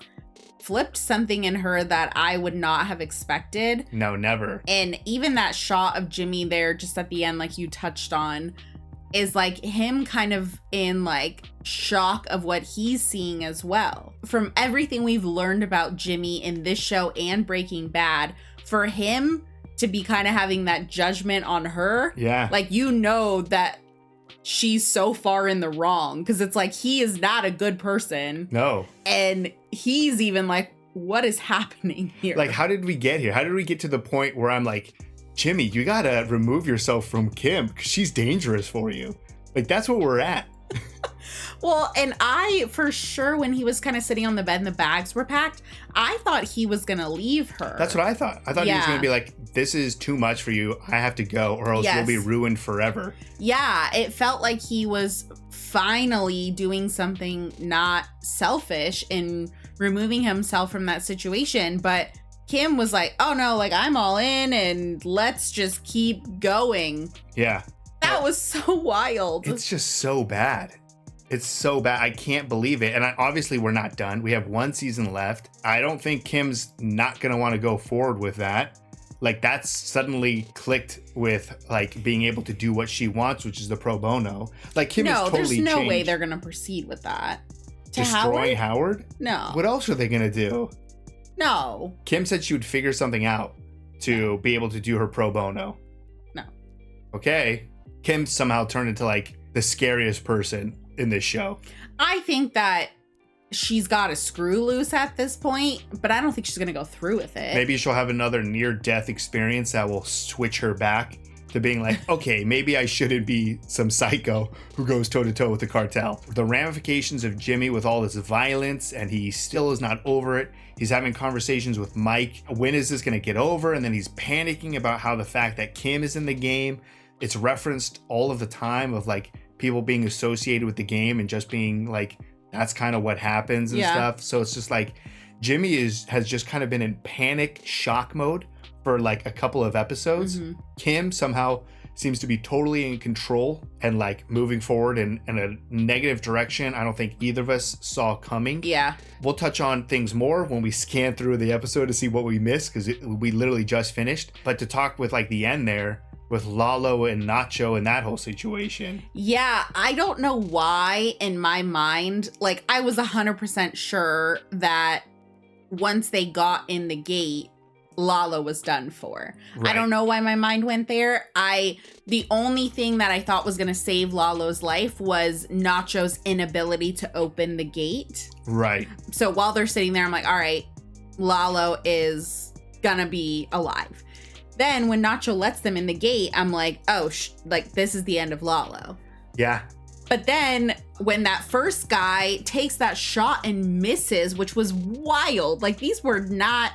flipped something in her that I would not have expected. No, never. And even that shot of Jimmy there just at the end, like you touched on, is like him kind of in like shock of what he's seeing as well. From everything we've learned about Jimmy in this show and Breaking Bad, for him to be kind of having that judgment on her, yeah, like, you know that she's so far in the wrong, because it's like he is not a good person. No. And he's even like, what is happening here? Like, how did we get here? How did we get to the point where I'm like, Jimmy, you gotta remove yourself from Kim because she's dangerous for you. Like, that's where we're at. Well, and I, for sure, when he was kind of sitting on the bed and the bags were packed, I thought he was going to leave her. That's what I thought. I thought he was going to be like, this is too much for you. I have to go, or else you'll be ruined forever. Yeah, it felt like he was finally doing something not selfish in removing himself from that situation. But Kim was like, oh no, like, I'm all in and let's just keep going. Yeah. That was so wild. It's just so bad. It's so bad. I can't believe it. And obviously we're not done. We have one season left. I don't think Kim's not going to want to go forward with that. Like, that's suddenly clicked with like being able to do what she wants, which is the pro bono. Like, Kim is totally there's no changed. way they're going to proceed with that. Destroying Howard? No. What else are they going to do? No. Kim said she would figure something out to be able to do her pro bono. No. Okay. Kim somehow turned into like the scariest person in this show. I think that she's got a screw loose at this point, but I don't think she's going to go through with it. Maybe she'll have another near-death experience that will switch her back to being like, okay, maybe I shouldn't be some psycho who goes toe to toe with the cartel. The ramifications of Jimmy with all this violence, and he still is not over it. He's having conversations with Mike. When is this going to get over? And then he's panicking about how the fact that Kim is in the game, it's referenced all of the time of like people being associated with the game and just being like, that's kind of what happens and stuff. So it's just like Jimmy has just kind of been in panic shock mode for like a couple of episodes. Kim somehow seems to be totally in control and like moving forward in a negative direction I don't think either of us saw coming. Yeah. We'll touch on things more when we scan through the episode to see what we missed, because we literally just finished. But to talk with like the end there with Lalo and Nacho and that whole situation. Yeah, I don't know why in my mind, like I was 100% sure that once they got in the gate, Lalo was done for. Right. I don't know why my mind went there. The only thing that I thought was going to save Lalo's life was Nacho's inability to open the gate. Right. So while they're sitting there, I'm like, all right, Lalo is gonna be alive. Then when Nacho lets them in the gate, I'm like, oh, like this is the end of Lalo. Yeah. But then when that first guy takes that shot and misses, which was wild, like these were not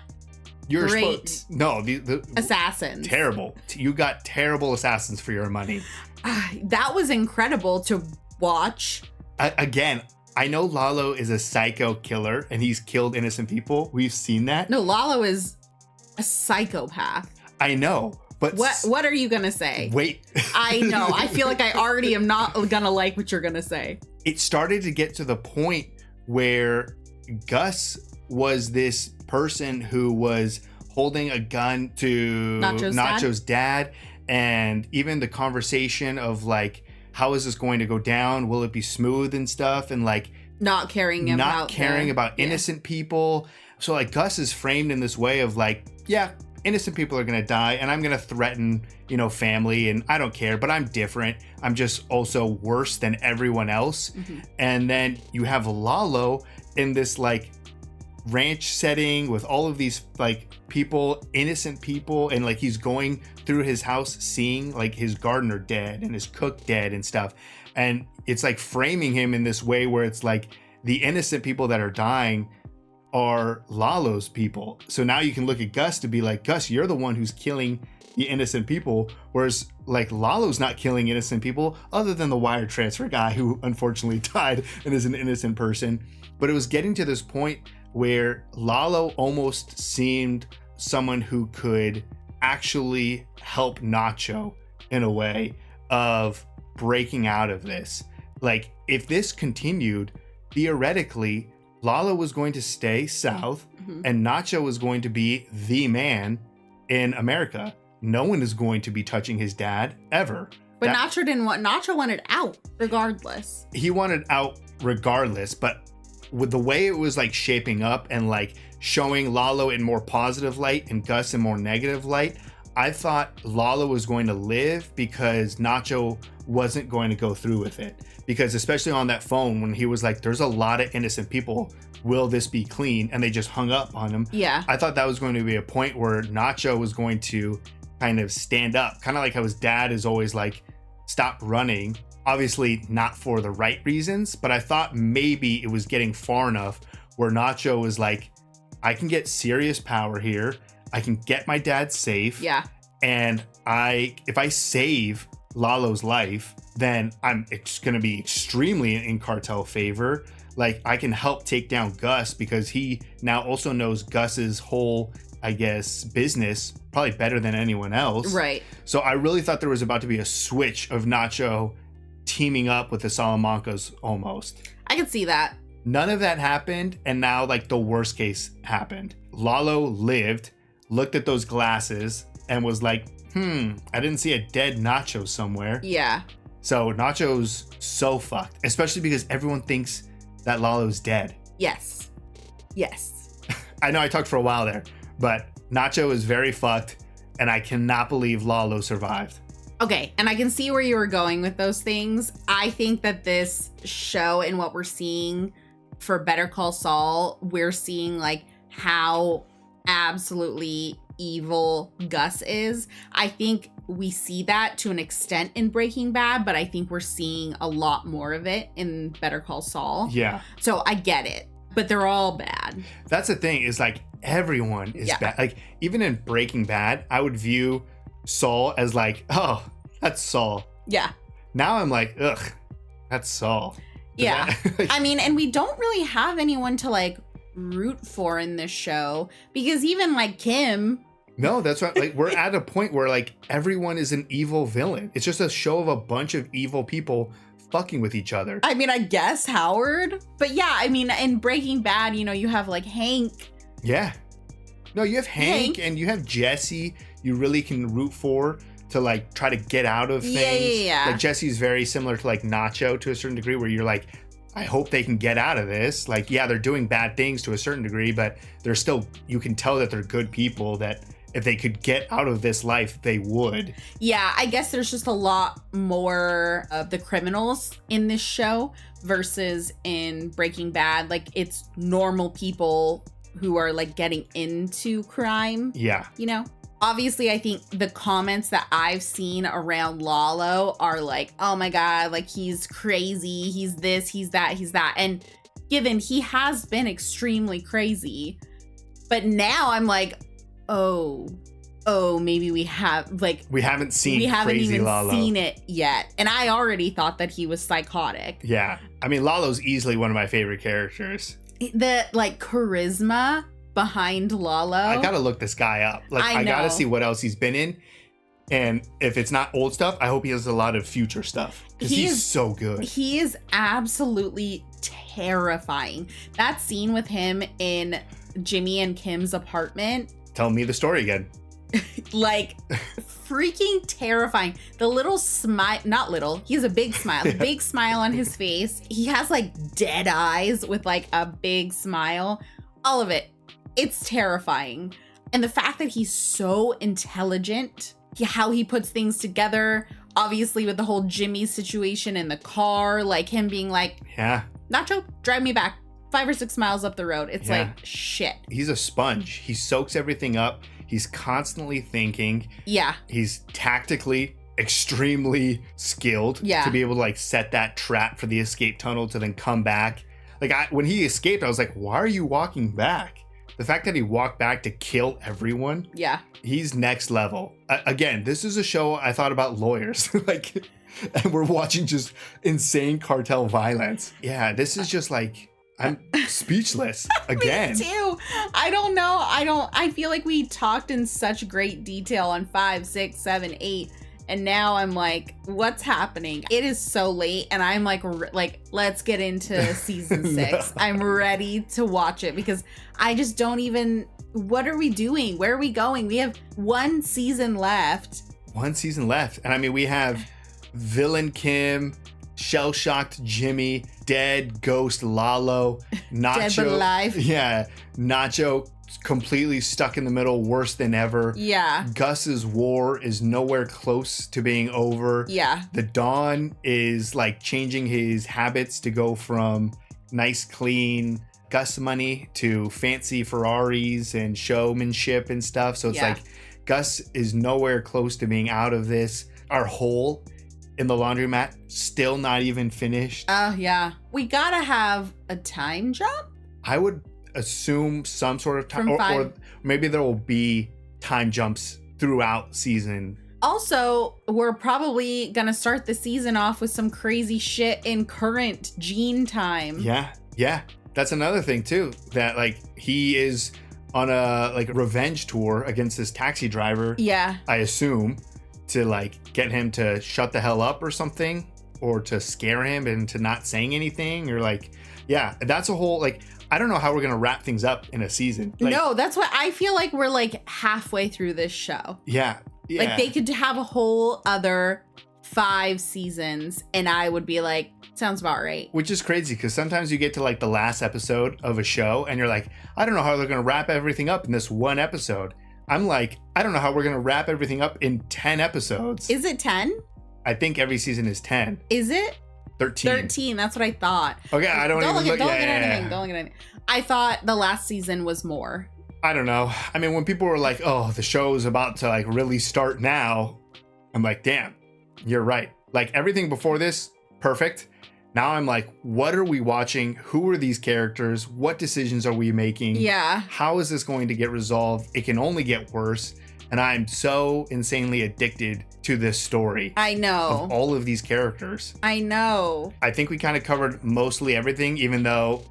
great the assassins. Terrible. You got terrible assassins for your money. That was incredible to watch. Again, I know Lalo is a psycho killer and he's killed innocent people. We've seen that. No, Lalo is a psychopath. I know, but what are you gonna say? Wait. I know. I feel like I already am not gonna like what you're gonna say. It started to get to the point where Gus was this person who was holding a gun to Nacho's dad, and even the conversation of like, how is this going to go down? Will it be smooth and stuff? And like not caring about innocent people. So like Gus is framed in this way of like, yeah, innocent people are going to die and I'm going to threaten, family, and I don't care, but I'm different. I'm just also worse than everyone else. And then you have Lalo in this like ranch setting with all of these like people, innocent people, and like he's going through his house seeing like his gardener dead and his cook dead and stuff, and it's like framing him in this way where it's like the innocent people that are dying are Lalo's people. So now you can look at Gus to be like, Gus, you're the one who's killing the innocent people, whereas like Lalo's not killing innocent people other than the wire transfer guy who unfortunately died and is an innocent person. But it was getting to this point where Lalo almost seemed someone who could actually help Nacho in a way of breaking out of this. Like if this continued, theoretically, Lalo was going to stay south and Nacho was going to be the man in America. No one is going to be touching his dad ever. But Nacho wanted out regardless. He wanted out regardless, but with the way it was like shaping up and like showing Lalo in more positive light and Gus in more negative light, I thought Lalo was going to live because Nacho wasn't going to go through with it. Because especially on that phone when he was like, there's a lot of innocent people, will this be clean? And they just hung up on him. Yeah. I thought that was going to be a point where Nacho was going to kind of stand up, kind of like how his dad is always like, stop running. Obviously not for the right reasons, but I thought maybe it was getting far enough where Nacho was like, I can get serious power here. I can get my dad safe. Yeah. And if I save Lalo's life, then it's going to be extremely in cartel favor. Like I can help take down Gus because he now also knows Gus's whole, I guess, business probably better than anyone else. Right. So I really thought there was about to be a switch of Nacho teaming up with the Salamancas almost. I could see that. None of that happened. And now like the worst case happened. Lalo lived, looked at those glasses and was like, I didn't see a dead Nacho somewhere. Yeah. So Nacho's so fucked, especially because everyone thinks that Lalo's dead. Yes. Yes. I know I talked for a while there, but Nacho is very fucked and I cannot believe Lalo survived. Okay, and I can see where you were going with those things. I think that this show and what we're seeing for Better Call Saul, we're seeing like how absolutely evil Gus is. I think we see that to an extent in Breaking Bad, but I think we're seeing a lot more of it in Better Call Saul. Yeah. So I get it, but they're all bad. That's the thing, is like everyone is bad. Like even in Breaking Bad, I would view Saul as like, oh, that's Saul. Yeah. Now I'm like, ugh, that's Saul. Yeah. I mean, and we don't really have anyone to like root for in this show, because even like Kim. No, that's right. Like we're at a point where like everyone is an evil villain. It's just a show of a bunch of evil people fucking with each other. I mean, I guess Howard, but yeah, I mean, in Breaking Bad, you know, you have like Hank. Yeah. No, you have Hank and you have Jesse. You really can root for to like try to get out of things. Yeah. Like Jesse's very similar to like Nacho to a certain degree, where you're like, I hope they can get out of this. Like, yeah, they're doing bad things to a certain degree, but they're still, you can tell that they're good people, that if they could get out of this life, they would. Yeah, I guess there's just a lot more of the criminals in this show versus in Breaking Bad. Like, it's normal people who are like getting into crime. Yeah. You know? Obviously, I think the comments that I've seen around Lalo are like, oh my God, like he's crazy. He's this, he's that, he's that. And given he has been extremely crazy, but now I'm like, oh, maybe we have like, we haven't seen we haven't crazy even Lalo. seen it yet. And I already thought that he was psychotic. Yeah. I mean, Lalo's easily one of my favorite characters. The like charisma behind Lalo. I gotta look this guy up. Like, I gotta see what else he's been in. And if it's not old stuff, I hope he has a lot of future stuff. Because he's so good. He is absolutely terrifying. That scene with him in Jimmy and Kim's apartment. Tell me the story again. Like, freaking terrifying. The little smile, not little, he has a big smile. Yeah. Big smile on his face. He has like dead eyes with like a big smile. All of it. It's terrifying. And the fact that he's so intelligent, how he puts things together, obviously with the whole Jimmy situation in the car, like him being like, yeah, Nacho, drive me back 5 or 6 miles up the road. It's like, shit. He's a sponge. He soaks everything up. He's constantly thinking. Yeah. He's tactically extremely skilled to be able to like set that trap for the escape tunnel to then come back. Like when he escaped, I was like, why are you walking back? The fact that he walked back to kill everyone. Yeah. He's next level. Again, this is a show I thought about lawyers. Like, and we're watching just insane cartel violence. Yeah, this is just like, I'm speechless again. Me too. I don't know. I feel like we talked in such great detail on 5, 6, 7, 8. And now I'm like, what's happening? It is so late. And I'm like, let's get into season 6. No. I'm ready to watch it because I just don't even, what are we doing? Where are we going? We have 1 season left. 1 season left. And I mean, we have villain Kim, shell-shocked Jimmy, dead ghost Lalo, Nacho. Dead but alive. Yeah. Nacho completely stuck in the middle, worse than ever. Yeah. Gus's war is nowhere close to being over. Yeah. The Don is like changing his habits to go from nice, clean Gus money to fancy Ferraris and showmanship and stuff. So it's like Gus is nowhere close to being out of this. Our hole in the laundromat still not even finished. Yeah. We gotta have a time jump. I would assume some sort of time, or maybe there will be time jumps throughout season. Also, we're probably gonna start the season off with some crazy shit in current Gene time. Yeah, that's another thing too, that like he is on a like revenge tour against this taxi driver. Yeah, I assume, to like get him to shut the hell up or something, or to scare him into not saying anything, or like, yeah, that's a whole like, I don't know how we're going to wrap things up in a season. Like, no, that's what I feel like we're like halfway through this show. Yeah. Like they could have a whole other 5 seasons and I would be like, sounds about right. Which is crazy because sometimes you get to like the last episode of a show and you're like, I don't know how they're going to wrap everything up in this 1 episode. I'm like, I don't know how we're going to wrap everything up in 10 episodes. Is it 10? I think every season is 10. Is it? 13. 13, that's what I thought. Okay, I don't even look at anything. Don't look at anything. I thought the last season was more. I don't know. I mean, when people were like, oh, the show is about to like really start now, I'm like, damn, you're right. Like everything before this, perfect. Now I'm like, what are we watching? Who are these characters? What decisions are we making? Yeah. How is this going to get resolved? It can only get worse. And I'm so insanely addicted to this story. I know. Of all of these characters. I know. I think we kind of covered mostly everything, even though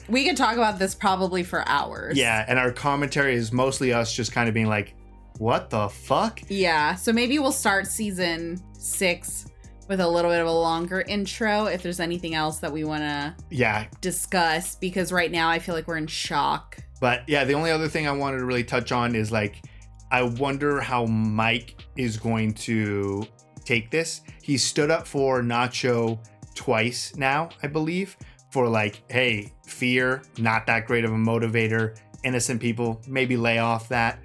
we could talk about this probably for hours. Yeah, and our commentary is mostly us just kind of being like, what the fuck? Yeah, so maybe we'll start season 6 with a little bit of a longer intro if there's anything else that we want to discuss, because right now I feel like we're in shock. But yeah, the only other thing I wanted to really touch on is like, I wonder how Mike is going to take this. He stood up for Nacho twice now, I believe, for like, hey, fear, not that great of a motivator, innocent people, maybe lay off that.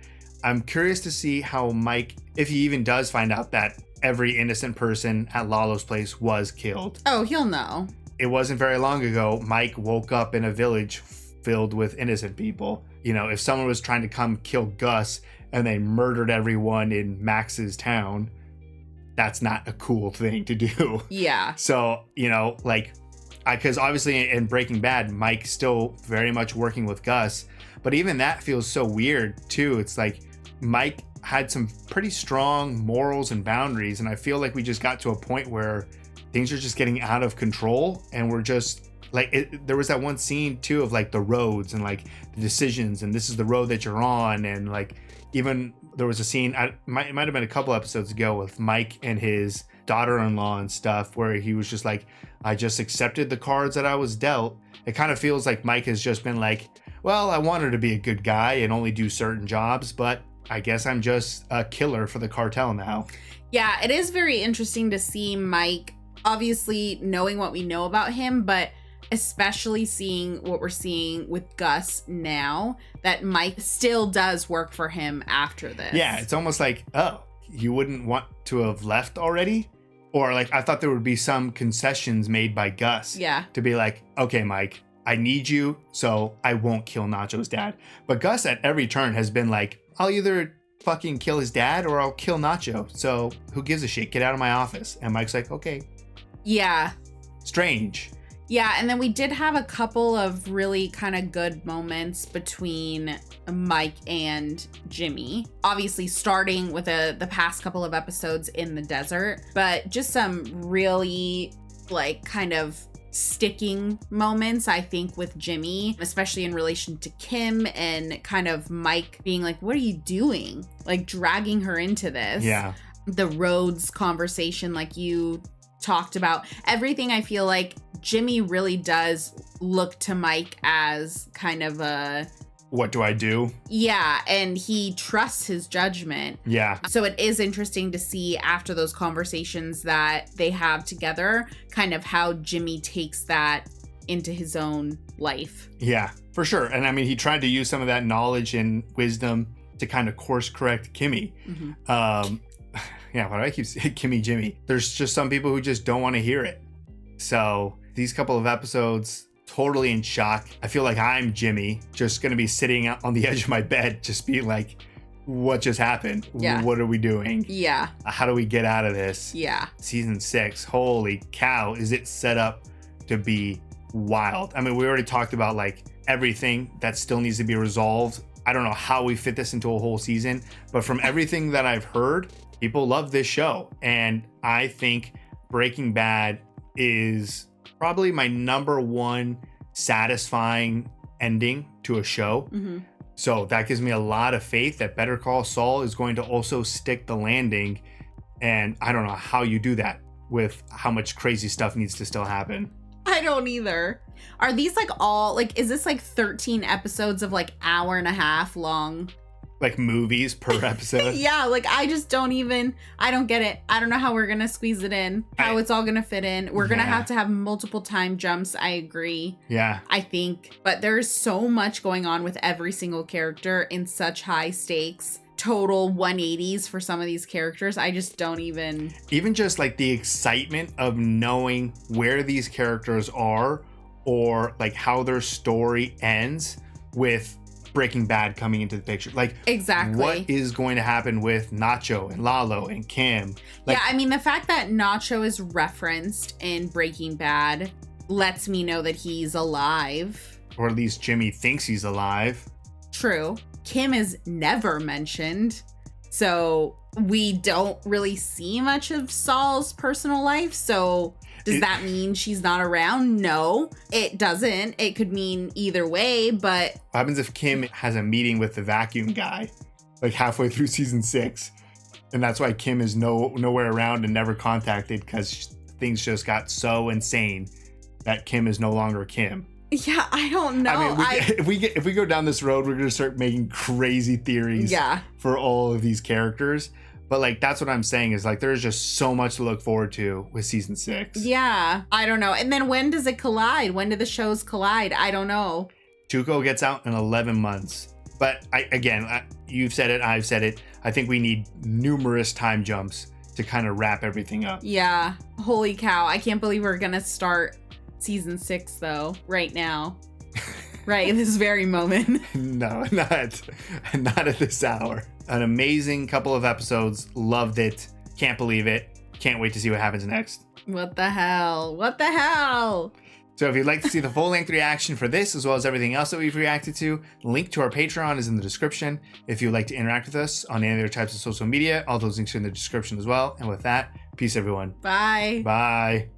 I'm curious to see how Mike, if he even does find out that every innocent person at Lalo's place was killed. Oh, he'll know. It wasn't very long ago, Mike woke up in a village filled with innocent people. You know, if someone was trying to come kill Gus and they murdered everyone in Max's town, that's not a cool thing to do. Yeah. So, you know, like, because obviously in Breaking Bad, Mike's still very much working with Gus, but even that feels so weird too. It's like Mike had some pretty strong morals and boundaries, and I feel like we just got to a point where things are just getting out of control, and we're just like, there was that one scene too of like the roads and like the decisions, and this is the road that you're on, and like even there was a scene, it might have been a couple episodes ago, with Mike and his daughter-in-law and stuff, where he was just like, I just accepted the cards that I was dealt. It kind of feels like Mike has just been like, well, I wanted to be a good guy and only do certain jobs, but I guess I'm just a killer for the cartel now. Yeah, it is very interesting to see Mike, obviously knowing what we know about him, but especially seeing what we're seeing with Gus now, that Mike still does work for him after this. Yeah, it's almost like, oh, you wouldn't want to have left already? Or like, I thought there would be some concessions made by Gus. Yeah. To be like, okay, Mike, I need you, so I won't kill Nacho's dad. But Gus at every turn has been like, I'll either fucking kill his dad or I'll kill Nacho. So who gives a shit? Get out of my office. And Mike's like, okay. Yeah. Strange. Yeah, and then we did have a couple of really kind of good moments between Mike and Jimmy. Obviously, starting with the past couple of episodes in the desert, but just some really like kind of sticking moments, I think, with Jimmy, especially in relation to Kim, and kind of Mike being like, what are you doing? Like dragging her into this. Yeah. The roads conversation, like you talked about, everything. I feel like Jimmy really does look to Mike as kind of a, what do I do? Yeah, and he trusts his judgment. Yeah. So it is interesting to see after those conversations that they have together, kind of how Jimmy takes that into his own life. Yeah, for sure. And I mean, he tried to use some of that knowledge and wisdom to kind of course correct Kimmy. Mm-hmm. Yeah, why do I keep saying Kimmy Jimmy? There's just some people who just don't want to hear it. So these couple of episodes, totally in shock. I feel like I'm Jimmy, just going to be sitting on the edge of my bed, just being like, what just happened? Yeah. What are we doing? Yeah. How do we get out of this? Yeah. Season 6, holy cow, is it set up to be wild? I mean, we already talked about like everything that still needs to be resolved. I don't know how we fit this into a whole season, but from everything that I've heard, people love this show. And I think Breaking Bad is probably my number one satisfying ending to a show. Mm-hmm. So that gives me a lot of faith that Better Call Saul is going to also stick the landing. And I don't know how you do that with how much crazy stuff needs to still happen. I don't either. Are these like all, like, is this like 13 episodes of like hour and a half long? Like movies per episode? Yeah, like I just don't even, I don't get it. I don't know how we're gonna squeeze it in, how it's all gonna fit in. We're gonna have to have multiple time jumps, I agree. Yeah. I think, but there's so much going on with every single character in such high stakes. Total 180s for some of these characters. I just don't even just like the excitement of knowing where these characters are, or like how their story ends with Breaking Bad coming into the picture. Like, exactly. What is going to happen with Nacho and Lalo and Kim? Like, yeah, I mean, the fact that Nacho is referenced in Breaking Bad lets me know that he's alive. Or at least Jimmy thinks he's alive. True. Kim is never mentioned. So we don't really see much of Saul's personal life. So does that mean she's not around? No, it doesn't. It could mean either way, but... What happens if Kim has a meeting with the vacuum guy, like halfway through season 6? And that's why Kim is nowhere around and never contacted, because things just got so insane that Kim is no longer Kim. Yeah, I don't know. I mean, if we go down this road, we're gonna start making crazy theories for all of these characters. But like, that's what I'm saying is like, there's just so much to look forward to with season 6. Yeah, I don't know. And then when does it collide? When do the shows collide? I don't know. Tuco gets out in 11 months. But you've said it, I've said it. I think we need numerous time jumps to kind of wrap everything up. Yeah, holy cow. I can't believe we're gonna start season 6 though, right now. Right, this very moment. No, not at this hour. An amazing couple of episodes. Loved it. Can't believe it. Can't wait to see what happens next. What the hell? What the hell? So if you'd like to see the full-length reaction for this, as well as everything else that we've reacted to, the link to our Patreon is in the description. If you'd like to interact with us on any other types of social media, all those links are in the description as well. And with that, peace everyone. Bye. Bye.